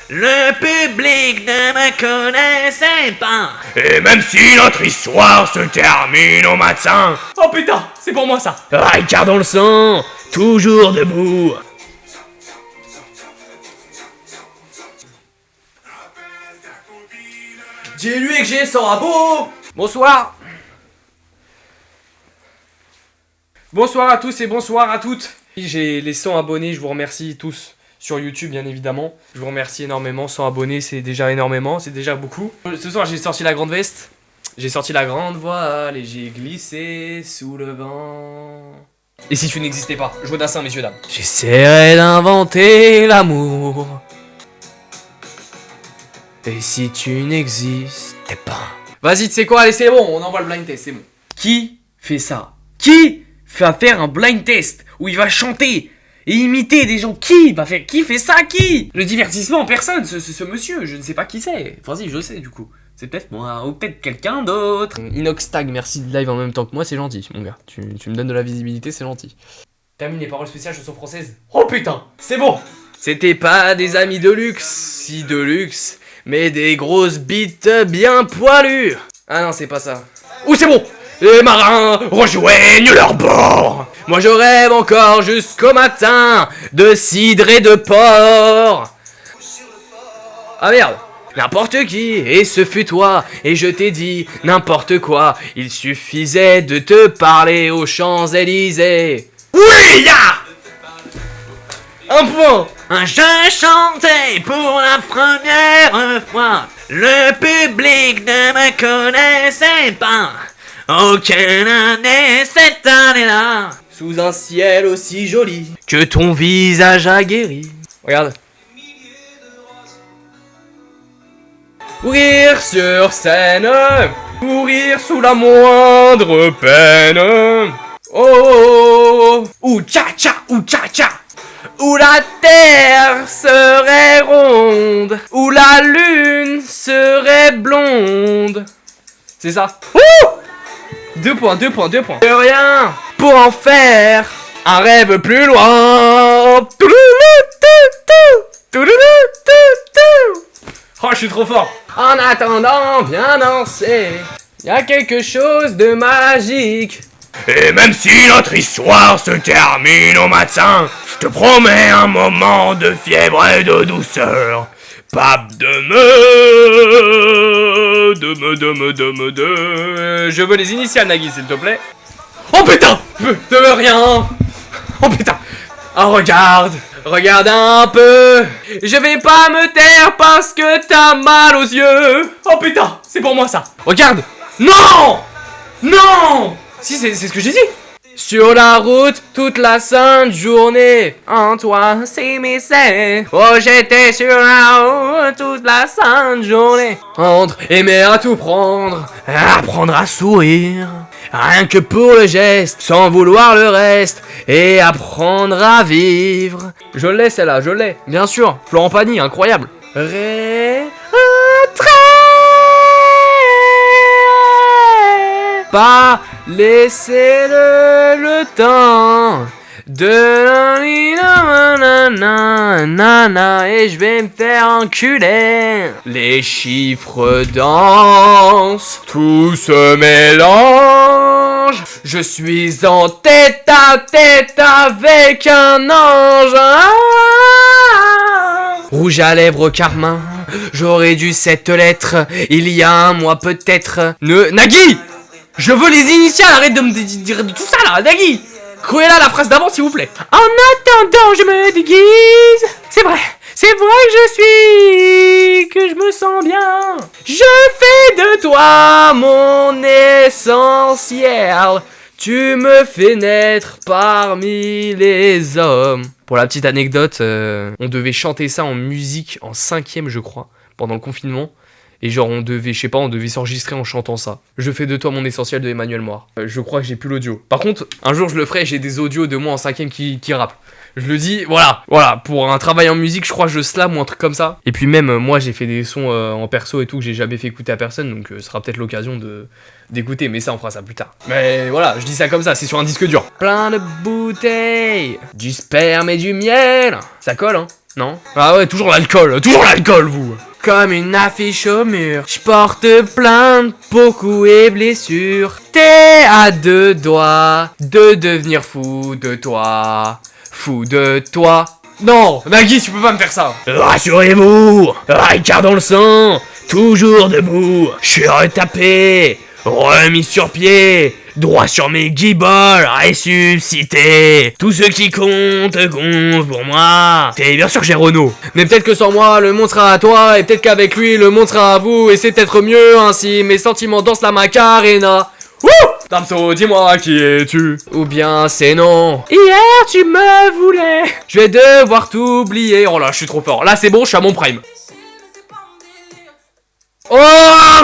Le public ne me connaissait pas. Et même si notre histoire se termine au matin. Oh putain, c'est pour moi ça. Ricard dans le sang, toujours debout. Dis-lui que j'ai 100 abos. Bonsoir. Bonsoir à tous et bonsoir à toutes. J'ai les 100 abonnés, je vous remercie tous. Sur YouTube bien évidemment, je vous remercie énormément, 100 abonnés c'est déjà énormément, c'est déjà beaucoup. Ce soir j'ai sorti la grande veste, j'ai sorti la grande voile et j'ai glissé sous le vent. Et si tu n'existais pas, je Dassin messieurs dames. J'essaierai d'inventer l'amour. Et si tu n'existais pas. Vas-y tu sais quoi, allez c'est bon, on envoie le blind test, c'est bon. Qui fait ça? Qui va faire un blind test où il va chanter et imiter des gens? Qui fait ça? Qui? Le divertissement en personne, ce monsieur, je ne sais pas qui c'est. Enfin si, je sais du coup. C'est peut-être moi, ou peut-être quelqu'un d'autre. Inoxtag, merci de live en même temps que moi, c'est gentil, mon gars. Tu me donnes de la visibilité, c'est gentil. Termine les paroles spéciales, chansons françaises. Oh putain, c'est bon. C'était pas des amis de luxe, si de luxe, mais des grosses bites bien poilues. Ah non, c'est pas ça. Ouh, c'est bon. Les marins rejoignent leur bord. Moi je rêve encore jusqu'au matin de cidre et de porc. Ah merde. N'importe qui, et ce fut toi, et je t'ai dit n'importe quoi. Il suffisait de te parler aux Champs-Élysées. Oui, ya! Un point. Je chantais pour la première fois. Le public ne me connaissait pas. Aucune année cette année-là. Sous un ciel aussi joli que ton visage a guéri. Regarde. Mourir sur scène, mourir sous la moindre peine. Oh, ou tcha tcha, ou tcha tcha. Où la terre serait ronde, où la lune serait blonde. C'est ça. Ouh! 2 points, 2 points, 2 points. De rien pour en faire un rêve plus loin. Oh, je suis trop fort. En attendant, viens danser. Y a quelque chose de magique. Et même si notre histoire se termine au matin, je te promets un moment de fièvre et de douceur. Pape Je veux les initiales, Nagui, s'il te plaît. Oh putain! De rien! Oh putain! Oh regarde! Regarde un peu! Je vais pas me taire parce que t'as mal aux yeux! Oh putain! C'est pour moi ça! Regarde! Non! Non! Si, c'est ce que j'ai dit! Sur la route, toute la sainte journée, en toi, c'est mes seins. Oh, j'étais sur la route, toute la sainte journée. Entre, aimer à tout prendre, apprendre à sourire. Rien que pour le geste, sans vouloir le reste, et apprendre à vivre. Je l'ai celle-là, je l'ai, bien sûr. Florent Pagny, incroyable. Pas laisser le temps de nana et je vais me faire enculer. Les chiffres dansent, tout se mélange. Je suis en tête à tête avec un ange. Rouge à lèvres carmin, j'aurais dû cette lettre il y a un mois peut-être. Nagui! Je veux les initiales, arrête de me dire tout ça là, Nagui! Cruella la phrase d'avant s'il vous plaît. En attendant je me déguise. C'est vrai que je me sens bien. Je fais de toi mon essentiel. Tu me fais naître parmi les hommes. Pour la petite anecdote, on devait chanter ça en musique en 5ème je crois, pendant le confinement. Et genre on devait s'enregistrer en chantant ça. Je fais de toi mon essentiel de Emmanuel Moir. Je crois que j'ai plus l'audio. Par contre, un jour je le ferai, j'ai des audios de moi en 5ème qui rappent. Je le dis, voilà, pour un travail en musique, je crois que je slam ou un truc comme ça. Et puis même, moi j'ai fait des sons en perso et tout que j'ai jamais fait écouter à personne, donc ce sera peut-être l'occasion d'écouter, mais ça on fera ça plus tard. Mais voilà, je dis ça comme ça, c'est sur un disque dur. Plein de bouteilles, du sperme et du miel. Ça colle hein. Non? Ah ouais, toujours l'alcool, vous. Comme une affiche au mur, je porte plainte pour coups et blessures. T'es à 2 doigts de devenir fou de toi. Fou de toi. Non, Nagui, tu peux pas me faire ça. Rassurez-vous, Ricard dans le sang, toujours debout, je suis retapé, remis sur pied, droit sur mes guiboles, ressuscité. Tout ce qui compte pour moi. Et bien sûr que j'ai Renault. Mais peut-être que sans moi, le monde sera à toi, et peut-être qu'avec lui, le monde sera à vous, et c'est peut-être mieux ainsi. Mes sentiments dansent la Macarena. Wouh! Damso, dis-moi qui es-tu? Ou bien c'est non. Hier tu me voulais. Je vais devoir t'oublier. Oh là, je suis trop fort. Là c'est bon, je suis à mon prime. Oh,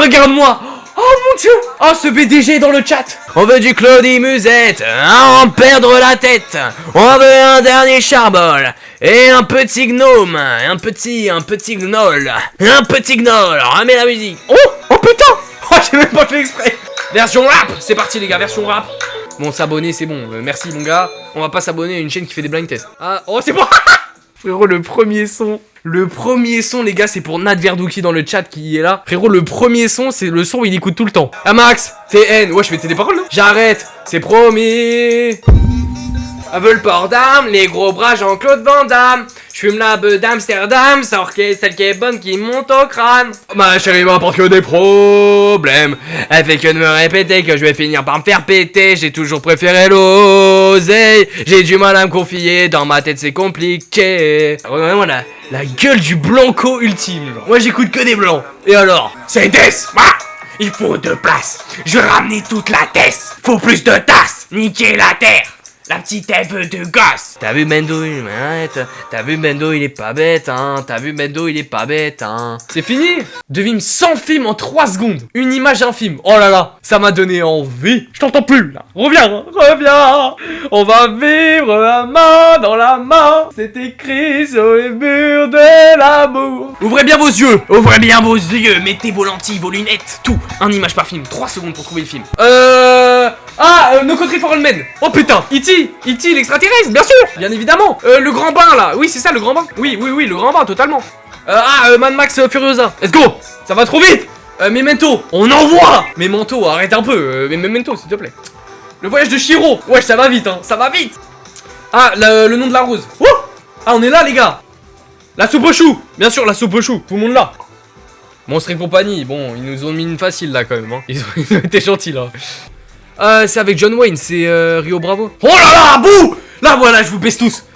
regarde-moi. Oh mon dieu. Oh, ce BDG dans le chat. On veut du Claudie Musette, en perdre la tête. On veut un dernier charbol. Et un petit gnome. Un petit gnoll. Un petit gnoll. Remets la musique. Oh putain. Oh, j'ai même pas fait exprès. Version rap. C'est parti les gars, version rap. Bon, s'abonner c'est bon. Merci mon gars. On va pas s'abonner à une chaîne qui fait des blind tests. Ah, oh c'est bon. Frérot, le premier son, les gars, c'est pour Nat Verdouki dans le chat qui est là. Frérot, le premier son, c'est le son où il écoute tout le temps. Ah Max, TN, ouais, je mettais des paroles là. J'arrête, c'est promis. Veut le port d'âme, les gros bras Jean-Claude Van Damme. J'fume la beuh d'Amsterdam, celle qui est bonne qui monte au crâne. Ma chérie m'apporte que des problèmes. Elle fait que de me répéter que je vais finir par me faire péter. J'ai toujours préféré l'oseille. J'ai du mal à me confier, dans ma tête c'est compliqué. Vraiment la gueule du blanco ultime genre. Moi j'écoute que des blancs. Et alors? C'est Death. Il faut 2 places. Je vais ramener toute la tête. Faut plus de tasses. Niquer la terre. La petite Ève de gosse. T'as vu Bendo, t'as vu Bendo, il est pas bête, hein. T'as vu Bendo, il est pas bête, hein. C'est fini. Devine 100 films en 3 secondes. Une image, un film. Oh là là, ça m'a donné envie. Je t'entends plus, là. Reviens. On va vivre la main dans la main. C'est écrit sur les murs de l'amour. Ouvrez bien vos yeux. Mettez vos lentilles, vos lunettes. Tout, un image par film. 3 secondes pour trouver le film. No Country for Old Men. Oh putain, E.T. l'extraterrestre, bien sûr, bien évidemment. Le grand bain là, oui c'est ça le grand bain. Oui, le grand bain totalement. Mad Max Furiosa. Let's go. Ça va trop vite. Memento, on envoie. Memento, arrête un peu. Memento s'il te plaît. Le voyage de Shiro. Ouais, ça va vite hein, ça va vite. Ah, le nom de la rose. Wouh. Ah, on est là les gars. La soupe aux choux. Bien sûr, la soupe aux choux. Tout le monde là. Monstre et compagnie. Bon, ils nous ont mis une facile là quand même hein. Ils ont été gentils là. C'est avec John Wayne, c'est Rio Bravo. Oh là là, bouh. Là voilà, je vous baisse tous.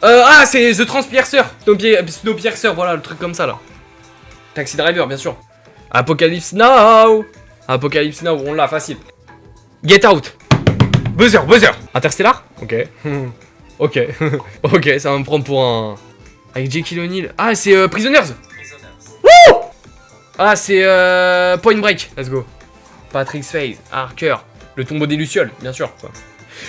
C'est The Transpiercer. Snowpiercer, voilà, le truc comme ça là. Taxi Driver, bien sûr. Apocalypse Now, on l'a facile. Get Out. Buzzer. Interstellar. Ok. Ok, ça va me prendre pour un... Avec Jekyll O'Neil. Ah, c'est Prisoners. Wouh. Ah, c'est Point Break. Let's go. Patrick Swayze, Harker, le tombeau des Lucioles, bien sûr. Quoi.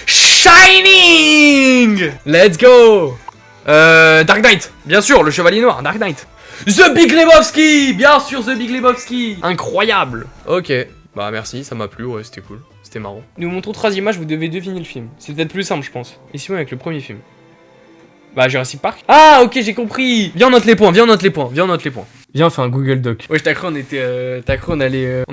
Shining. Let's go. Dark Knight, bien sûr, le Chevalier Noir, Dark Knight. The Big Lebowski, bien sûr, The Big Lebowski. Incroyable. Ok, bah merci, ça m'a plu, ouais, c'était cool, c'était marrant. Nous montrons 3 images, vous devez deviner le film. C'est peut-être plus simple, je pense. Et sinon avec le premier film. Bah Jurassic Park. Ah ok, j'ai compris. Viens, on note les points. Viens, on fait un Google Doc. Ouais, t'as cru on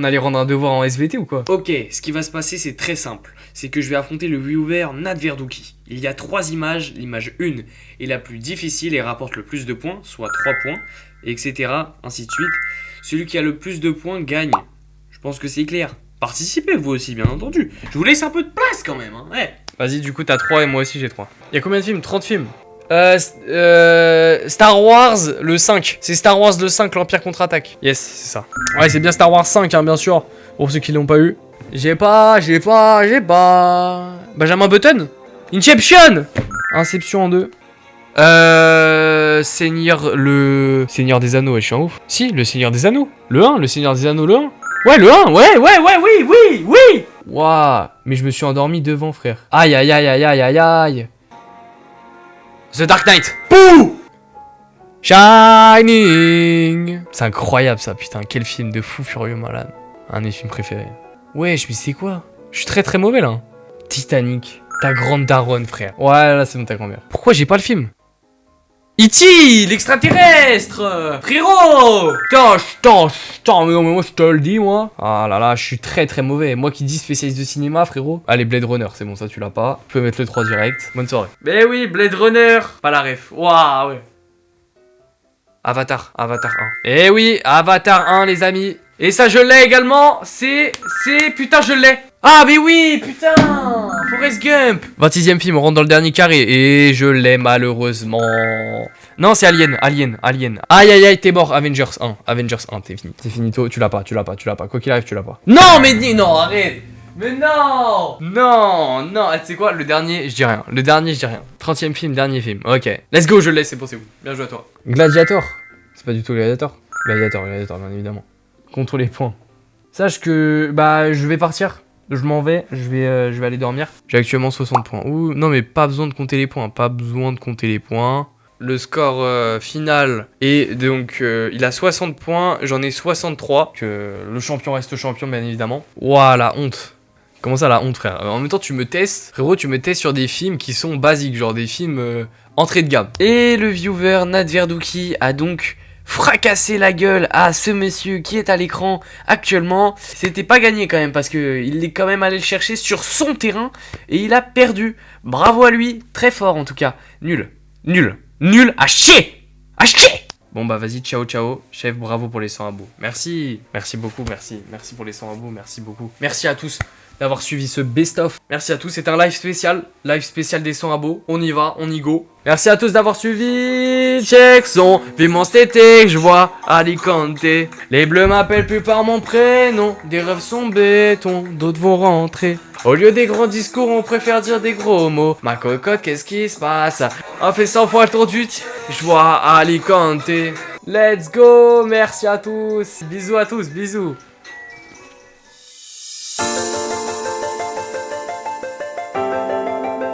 allait rendre un devoir en SVT ou quoi? Ok, ce qui va se passer, c'est très simple. C'est que je vais affronter le viewer Nat Verdouki. Il y a 3 images. L'image 1 est la plus difficile et rapporte le plus de points, soit 3 points, etc. Ainsi de suite. Celui qui a le plus de points gagne. Je pense que c'est clair. Participez vous aussi, bien entendu. Je vous laisse un peu de place quand même, hein. Ouais. Vas-y, du coup, t'as 3 et moi aussi j'ai 3. Il y a combien de films? 30 films. Star Wars le 5. C'est Star Wars le 5, l'Empire contre-attaque. Yes, c'est ça. Ouais, c'est bien Star Wars 5, hein, bien sûr. Pour ceux qui l'ont pas eu. J'ai pas. Benjamin Button. Inception. Inception en 2. Seigneur des Anneaux, je suis en ouf. Si, le Seigneur des Anneaux. Le 1, le Seigneur des Anneaux, le 1. Ouais, le 1, oui. Waouh, mais je me suis endormi devant, frère. Aïe. The Dark Knight. Pouh. Shining. C'est incroyable ça, putain. Quel film de fou furieux malade. Un de mes films préférés. Ouais, je me sais quoi. Je suis très mauvais là. Titanic. Ta grande daronne, frère. Ouais, là c'est bon, ta grand-mère. Pourquoi j'ai pas le film? E.T. l'extraterrestre. Frérot. Putain, mais moi je te le dis moi. Ah là là, je suis très très mauvais. Moi qui dis spécialiste de cinéma, frérot. Allez, Blade Runner, c'est bon, ça tu l'as pas. Je peux mettre le 3 direct. Bonne soirée. Mais oui, Blade Runner. Pas la ref. Waouh, ouais. Avatar 1. Eh oui, Avatar 1 les amis. Et ça je l'ai également, putain je l'ai. Ah mais oui, putain, Forrest Gump. 26e film, on rentre dans le dernier carré et je l'ai malheureusement. Non, c'est Alien. Aïe, t'es mort, Avengers 1, t'es fini. C'est finito, tu l'as pas. Quoi qu'il arrive, tu l'as pas. Non, mais non, arrête. Mais non. Tu sais quoi, le dernier, je dis rien. 30e film, dernier film. OK. Let's go, je l'ai, c'est bon, c'est bon. Bien joué à toi. Gladiator. C'est pas du tout Gladiator. Gladiator, bien évidemment. Contre les points. Sache que je vais partir. Je m'en vais, je vais aller dormir. J'ai actuellement 60 points. Ouh, non mais pas besoin de compter les points, Le score final est donc il a 60 points, j'en ai 63. Que le champion reste champion bien évidemment. Ouah, la honte. Comment ça la honte, frère? En même temps tu me testes, frérot, sur des films qui sont basiques, genre des films entrée de gamme. Et le viewer Nat Verdouki a donc fracasser la gueule à ce monsieur qui est à l'écran actuellement. C'était pas gagné quand même parce que il est quand même allé le chercher sur son terrain et il a perdu. Bravo à lui, très fort en tout cas. Nul à chier. Bon bah vas-y, ciao chef, bravo pour les 100 abos. Merci beaucoup, merci pour les 100 abos, merci beaucoup. Merci à tous d'avoir suivi ce best-of. Merci à tous, c'est un live spécial des 100 abos. On y va, on y go. Merci à tous d'avoir suivi. Check son, vivement cet été, je vois Alicante. Les bleus m'appellent plus par mon prénom. Des rêves sont béton, d'autres vont rentrer. Au lieu des grands discours, on préfère dire des gros mots. Ma cocotte, qu'est-ce qui se passe? On fait 100 fois le tour du je vois Alicante. Let's go, merci à tous. Bisous à tous, bisous.